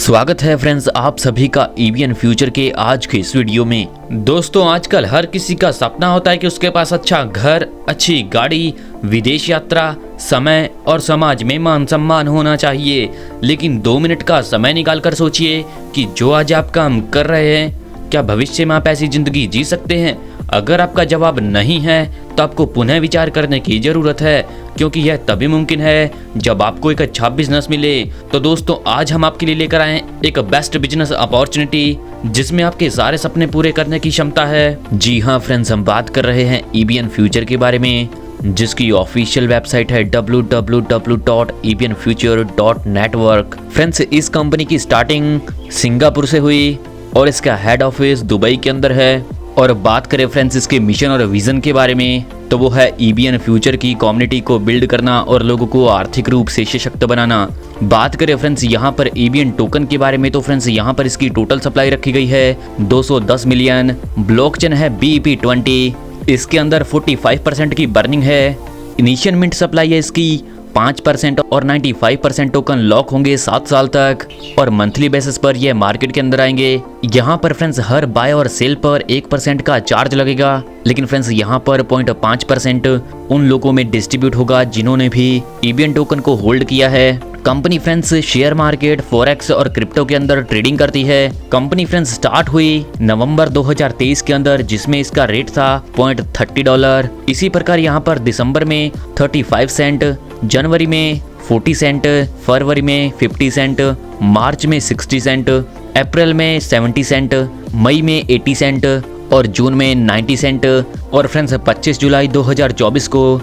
स्वागत है फ्रेंड्स आप सभी का ईवीएन फ्यूचर के आज के इस वीडियो में। दोस्तों आजकल हर किसी का सपना होता है कि उसके पास अच्छा घर, अच्छी गाड़ी, विदेश यात्रा, समय और समाज में मान सम्मान होना चाहिए। लेकिन 2 मिनट का समय निकाल कर सोचिए कि जो आज आप काम कर रहे हैं क्या भविष्य में आप ऐसी जिंदगी जी सकते हैं। अगर आपका जवाब नहीं है तो आपको पुनः विचार करने की जरूरत है, क्योंकि यह तभी मुमकिन है जब आपको एक अच्छा बिजनेस मिले। तो दोस्तों आज हम आपके लिए लेकर आए एक बेस्ट बिजनेस अपॉर्चुनिटी जिसमें आपके सारे सपने पूरे करने की क्षमता है। जी हाँ फ्रेंड्स, हम बात कर रहे हैं ईवीएन फ्यूचर के बारे में, जिसकी ऑफिशियल वेबसाइट है www.evnfuture.network। फ्रेंड्स इस कंपनी की स्टार्टिंग सिंगापुर से हुई और इसका हेड ऑफिस दुबई के अंदर है। और बात करें फ्रेंड्स इसके मिशन और विजन के बारे में तो वो है ईवीएन फ्यूचर की कम्युनिटी को बिल्ड करना और लोगों को आर्थिक रूप से सशक्त बनाना। बात करें फ्रेंड्स यहाँ पर ईवीएन टोकन के बारे में तो फ्रेंड्स यहाँ पर इसकी टोटल सप्लाई रखी गई है 210 मिलियन। ब्लॉकचेन है BEP20, इसके अंदर 45% की बर्निंग है। इनिशियल मिंट सप्लाई है इसकी 5% और 95% टोकन लॉक होंगे 7 साल तक और मंथली बेसिस पर यह मार्केट के अंदर आएंगे। यहाँ पर फ्रेंड्स हर बाय और सेल पर 1% का चार्ज लगेगा, लेकिन फ्रेंड्स यहाँ पर 0.5% उन लोगों में डिस्ट्रीब्यूट होगा जिन्होंने भी ईवीएन टोकन को होल्ड किया है। Company friends share market, forex और क्रिप्टो के अंदर ट्रेडिंग करती है। कंपनी फ्रेंड्स स्टार्ट हुई नवंबर 2023 के अंदर, जिसमें इसका रेट था $0.30। इसी प्रकार यहाँ पर दिसंबर में 35 सेंट, जनवरी में 40 सेंट, फरवरी में 50 सेंट, मार्च में 60 सेंट, अप्रैल में 70 सेंट, मई में 80 सेंट और जून में 90 सेंट। और फ्रेंड्स 25 जुलाई 2024 को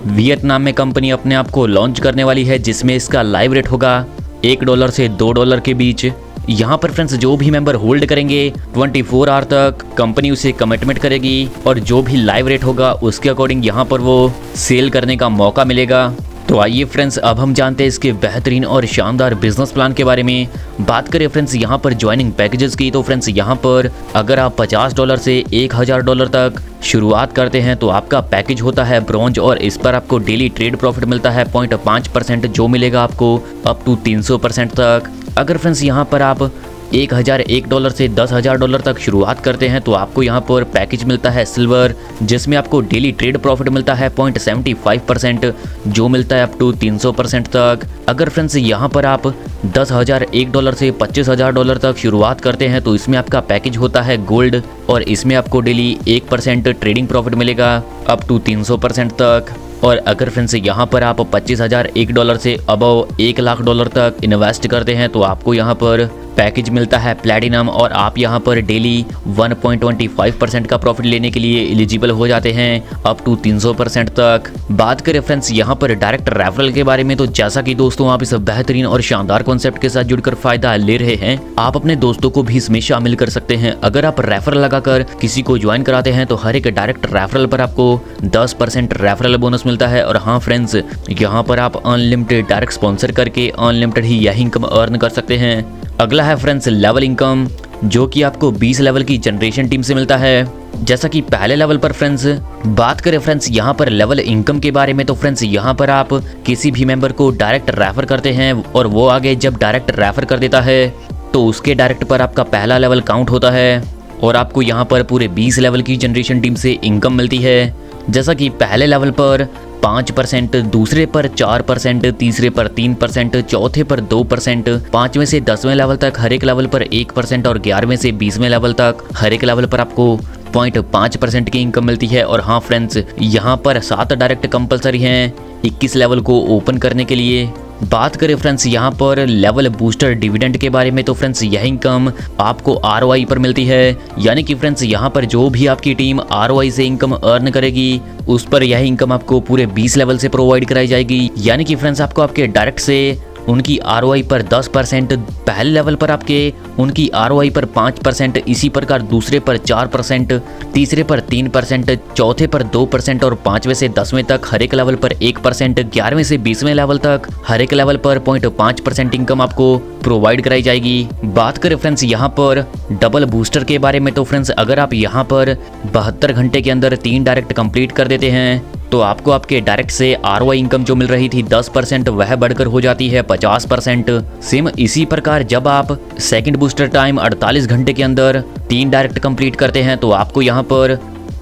वियतनाम में कंपनी अपने आप को लॉन्च करने वाली है, जिसमें इसका लाइव रेट होगा $1 से $2 के बीच। यहाँ पर फ्रेंड्स जो भी मेंबर होल्ड करेंगे 24 आवर तक कंपनी उसे कमिटमेंट करेगी और जो भी लाइव रेट होगा उसके अकॉर्डिंग यहाँ पर वो सेल करने का मौका मिलेगा। तो आइए फ्रेंड्स अब हम जानते हैं इसके बेहतरीन और शानदार बिजनेस प्लान के बारे में। बात करें फ्रेंड्स यहाँ पर ज्वाइनिंग पैकेजेस की तो फ्रेंड्स यहाँ पर अगर आप $50 से $1000 तक शुरुआत करते हैं तो आपका पैकेज होता है ब्रॉन्ज और इस पर आपको डेली ट्रेड प्रॉफिट मिलता है 0.5% जो मिलेगा आपको अप टू 300% तक। अगर फ्रेंड्स यहाँ पर आप $1001 से $10,000 तक शुरुआत करते हैं तो आपको यहाँ पर पैकेज मिलता है सिल्वर, जिसमें आपको डेली ट्रेड प्रॉफिट मिलता है 0.75% जो मिलता है अप टू 300% तक। अगर फ्रेंड्स यहाँ पर आप $10,001 से $25,000 तक शुरुआत करते हैं तो इसमें आपका पैकेज होता है गोल्ड और इसमें आपको डेली 1% ट्रेडिंग प्रॉफिट मिलेगा अप टू 300% तक। और अगर फ्रेंड्स यहाँ पर आप $25,001 से अबव $1,00,000 तक इन्वेस्ट करते हैं तो आपको यहाँ पर पैकेज मिलता है प्लैटिनम और आप यहाँ पर डेली 1.25% का प्रॉफिट लेने के लिए एलिजिबल हो जाते हैं अप टू 300% तक। बात करें फ्रेंड्स यहाँ पर डायरेक्ट रेफरल के बारे में तो जैसा कि दोस्तों आप इस बेहतरीन और शानदार कॉन्सेप्ट के साथ जुड़कर फायदा ले रहे हैं, आप अपने दोस्तों को भी इसमें शामिल कर सकते हैं। अगर आप रेफरल लगाकर किसी को ज्वाइन कराते हैं तो हर एक डायरेक्ट रेफरल पर आपको 10% रेफरल बोनस मिलता है। और हाँ फ्रेंड्स यहाँ पर आप अनलिमिटेड डायरेक्ट स्पॉन्सर करके अनलिमिटेड ही यह इनकम अर्न कर सकते हैं। अगला है फ्रेंड्स लेवल इनकम, जो कि आपको 20 लेवल की जनरेशन टीम से मिलता है। जैसा कि पहले लेवल पर फ्रेंड्स बात करें फ्रेंड्स यहाँ पर लेवल इनकम के बारे में तो फ्रेंड्स यहाँ पर आप किसी भी मेंबर को डायरेक्ट रेफर करते हैं और वो आगे जब डायरेक्ट रेफर कर देता है तो उसके डायरेक्ट पर आपका पहला लेवल काउंट होता है और आपको यहाँ पर पूरे 20 लेवल की जनरेशन टीम से इनकम मिलती है। जैसा कि पहले लेवल पर 5%, दूसरे पर 4%, तीसरे पर 3%, चौथे पर 2%, 5वें से 10वें लेवल तक हर एक लेवल पर 1% और 11वें से 20वें लेवल तक हर एक लेवल पर आपको 0.5% की इनकम मिलती है। और हाँ फ्रेंड्स यहाँ पर 7 डायरेक्ट कंपलसरी हैं 21 लेवल को ओपन करने के लिए। बात करें फ्रेंड्स यहाँ पर लेवल बूस्टर डिविडेंड के बारे में तो फ्रेंड्स यह इनकम आपको ROI पर मिलती है, यानी कि फ्रेंड्स यहाँ पर जो भी आपकी टीम ROI से इनकम अर्न करेगी उस पर यह इनकम आपको पूरे 20 लेवल से प्रोवाइड कराई जाएगी। यानी कि फ्रेंड्स आपको आपके डायरेक्ट से उनकी ROI पर 10%, पहले लेवल पर आपके उनकी ROI पर 5%, इसी प्रकार दूसरे पर 4%, तीसरे पर 3%, चौथे पर 2% और 5वें से 10वें तक हर एक लेवल पर 1%, 11वें से 20वें लेवल तक हर एक लेवल पर 0.5% इनकम आपको प्रोवाइड कराई जाएगी। बात करें फ्रेंड्स यहाँ पर डबल बूस्टर के बारे में तो फ्रेंड्स अगर आप यहाँ पर 72 घंटे के अंदर 3 डायरेक्ट कंप्लीट कर देते हैं तो आपको आपके डायरेक्ट से ROI इनकम जो मिल रही थी 10% वह बढ़कर हो जाती है 50%। सेम इसी प्रकार जब आप सेकंड बूस्टर टाइम 48 घंटे के अंदर 3 डायरेक्ट कंप्लीट करते हैं तो आपको यहाँ पर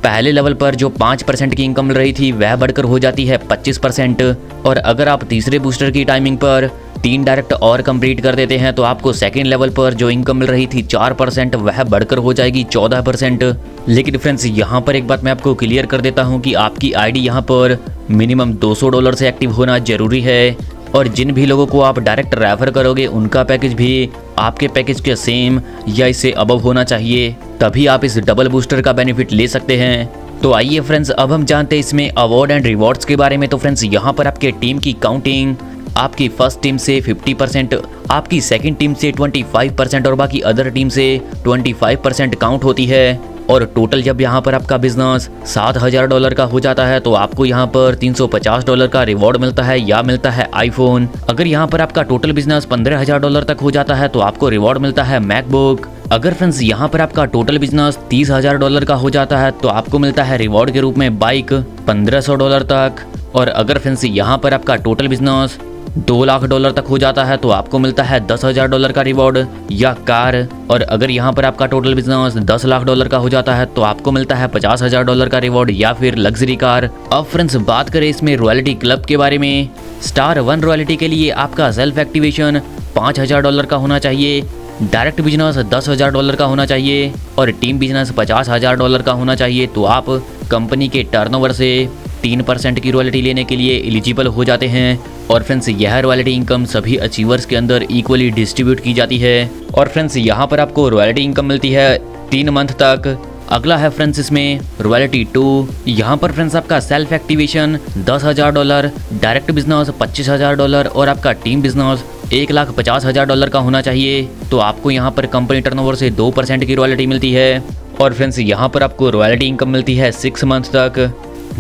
पहले लेवल पर जो 5% की इनकम मिल रही थी वह बढ़कर हो जाती है 25%। और अगर आप तीसरे बूस्टर की टाइमिंग पर 3 डायरेक्ट और कंप्लीट कर देते हैं तो आपको सेकेंड लेवल पर जो इनकम मिल रही थी 4% वह बढ़कर हो जाएगी 14%। लेकिन फ्रेंड्स यहाँ पर एक बात मैं आपको क्लियर कर देता हूँ कि आपकी आईडी यहाँ पर मिनिमम $200 से एक्टिव होना जरूरी है। और जिन भी लोगों को आप डायरेक्ट रेफर करोगे उनका पैकेज भी आपके पैकेज के सेम या इससे अबव होना चाहिए, तभी आप इस डबल बूस्टर का बेनिफिट ले सकते हैं। तो आइए फ्रेंड्स अब हम जानते हैं इसमें अवार्ड एंड रिवॉर्ड्स के बारे में। तो फ्रेंड्स यहाँ पर आपके टीम की काउंटिंग आपकी फर्स्ट टीम से 50%, आपकी सेकंड टीम से 25% और बाकी अदर टीम से 25% काउंट होती है। और टोटल जब यहाँ पर आपका बिजनेस $7,000 का हो जाता है तो आपको यहाँ पर $350 का रिवॉर्ड मिलता है या मिलता है आईफोन। अगर यहाँ पर आपका टोटल बिजनेस $15,000 तक हो जाता है तो आपको रिवॉर्ड मिलता है मैकबुक। अगर फ्रेंड्स यहाँ पर आपका टोटल बिजनेस $30,000 का हो जाता है तो आपको मिलता है रिवॉर्ड के रूप में बाइक $1,500 तक। और अगर फ्रेंड्स यहाँ पर आपका टोटल बिजनेस $2 लाख तक हो जाता है तो आपको मिलता है $10,000 का रिवॉर्ड या कार। और अगर यहाँ पर आपका टोटल बिजनेस $10 लाख का हो जाता है तो आपको मिलता है $50,000 का रिवॉर्ड या फिर लग्जरी कार। अब फ्रेंड्स बात करें इसमें रॉयल्टी क्लब के बारे में। स्टार 1 रॉयल्टी के लिए आपका सेल्फ एक्टिवेशन $5,000 का होना चाहिए, डायरेक्ट बिजनेस $10,000 का होना चाहिए और टीम बिजनेस $50,000 का होना चाहिए। तो आप कंपनी के टर्नओवर से 3% की रॉयल्टी लेने के लिए एलिजिबल हो जाते हैं। और फ्रेंड्स यह रॉयल्टी इनकम सभी अचीवर्स के अंदर इक्वली डिस्ट्रीब्यूट की जाती है। और फ्रेंड्स यहाँ पर आपको रॉयल्टी इनकम मिलती है 3 मंथ तक। अगला है फ्रेंड्स इसमें रॉयल्टी 2। यहाँ पर फ्रेंड्स आपका सेल्फ एक्टिवेशन $10,000, डायरेक्ट बिजनेस $25,000 और आपका टीम बिजनेस $1,50,000 का होना चाहिए। तो आपको यहाँ पर कंपनी टर्नओवर से 2% की रॉयल्टी मिलती है। और फ्रेंड्स यहाँ पर आपको रॉयल्टी इनकम मिलती है 6 मंथ तक,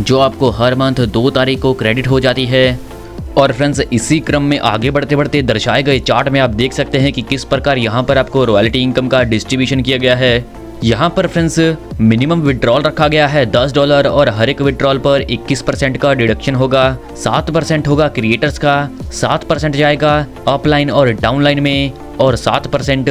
जो आपको हर मंथ 2 तारीख को क्रेडिट हो जाती है। और फ्रेंड्स इसी क्रम में आगे बढ़ते बढ़ते दर्शाए गए चार्ट में आप देख सकते हैं कि किस प्रकार यहाँ पर आपको रॉयल्टी इनकम का डिस्ट्रीब्यूशन किया गया है। यहाँ पर फ्रेंड्स मिनिमम विड्रॉल रखा गया है $10 और हर एक विड्रॉल पर 21% का डिडक्शन होगा। 7% होगा क्रिएटर्स का, 7% जाएगा अपलाइन और डाउनलाइन में और 7%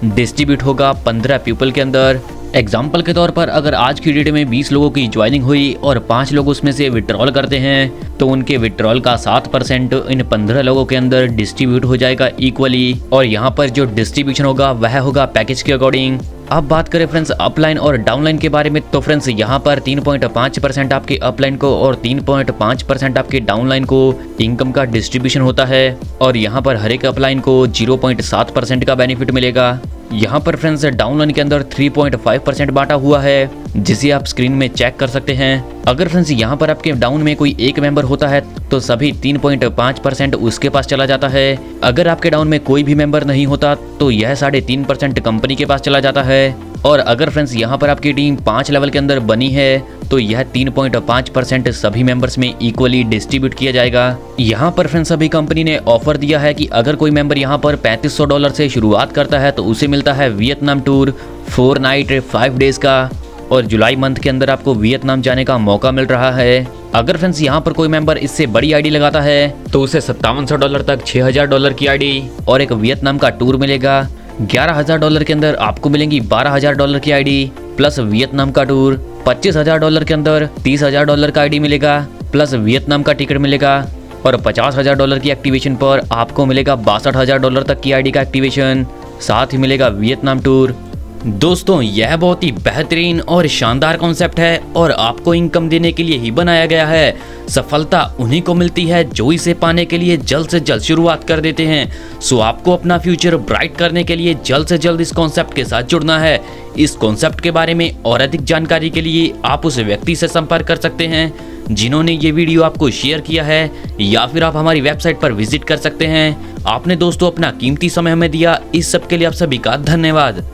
डिस्ट्रीब्यूट होगा 15 पीपल के अंदर। एग्जाम्पल के तौर पर अगर आज की डेट में 20 लोगों की ज्वाइनिंग हुई और 5 लोग उसमें से विड्रॉल करते हैं तो उनके विड्रॉल का 7% इन 15 लोगों के अंदर डिस्ट्रीब्यूट हो जाएगा इक्वली। और यहाँ पर जो डिस्ट्रीब्यूशन होगा वह होगा पैकेज के अकॉर्डिंग। अब बात करें फ्रेंड्स अपलाइन और डाउनलाइन के बारे में। तो फ्रेंड्स यहाँ पर 3.5% आपके अपलाइन को और 3.5% आपके डाउनलाइन को इनकम का डिस्ट्रीब्यूशन होता है। और यहाँ पर हर एक अपलाइन को 0.7% का बेनिफिट मिलेगा। यहाँ पर फ्रेंड्स डाउनलाइन के अंदर 3.5% बांटा हुआ है, जिसे आप स्क्रीन में चेक कर सकते हैं। अगर फ्रेंड्स यहाँ पर आपके डाउन में कोई एक मेंबर होता है तो सभी 3.5% उसके पास चला जाता है। अगर आपके डाउन में कोई भी मेंबर नहीं होता तो यह 3.5% कंपनी के पास चला जाता है। और अगर फ्रेंड्स यहाँ पर आपकी टीम 5 लेवल के अंदर बनी है तो यह 3.5% सभी मेंबर्स में इक्वली डिस्ट्रीब्यूट किया जाएगा। यहाँ पर फ्रेंड्स अभी कंपनी ने ऑफर दिया है कि अगर कोई मेंबर यहाँ पर $3500 से शुरुआत करता है तो उसे मिलता है वियतनाम टूर 4 नाइट 5 डेज का। और जुलाई मंथ के अंदर आपको वियतनाम जाने का मौका मिल रहा है। अगर फ्रेंड्स यहाँ पर कोई मेंबर इससे बड़ी आईडी लगाता है तो उसे $5700 तक $6000 की आईडी और एक वियतनाम का टूर मिलेगा। $11,000 के अंदर आपको मिलेंगी $12,000 की आईडी प्लस वियतनाम का टूर। $25,000 के अंदर $30,000 का आईडी मिलेगा प्लस वियतनाम का टिकट मिलेगा। और $50,000 की एक्टिवेशन पर आपको मिलेगा $62,000 तक की आईडी का एक्टिवेशन, साथ ही मिलेगा वियतनाम टूर। दोस्तों यह बहुत ही बेहतरीन और शानदार कॉन्सेप्ट है और आपको इनकम देने के लिए ही बनाया गया है। सफलता उन्हीं को मिलती है जो इसे पाने के लिए जल्द से जल्द शुरुआत कर देते हैं। सो आपको अपना फ्यूचर ब्राइट करने के लिए जल्द से जल्द इस कॉन्सेप्ट के साथ जुड़ना है। इस कॉन्सेप्ट के बारे में और अधिक जानकारी के लिए आप उस व्यक्ति से संपर्क कर सकते हैं जिन्होंने ये वीडियो आपको शेयर किया है, या फिर आप हमारी वेबसाइट पर विजिट कर सकते हैं। आपने दोस्तों अपना कीमती समय हमें दिया, इस सब के लिए आप सभी का धन्यवाद।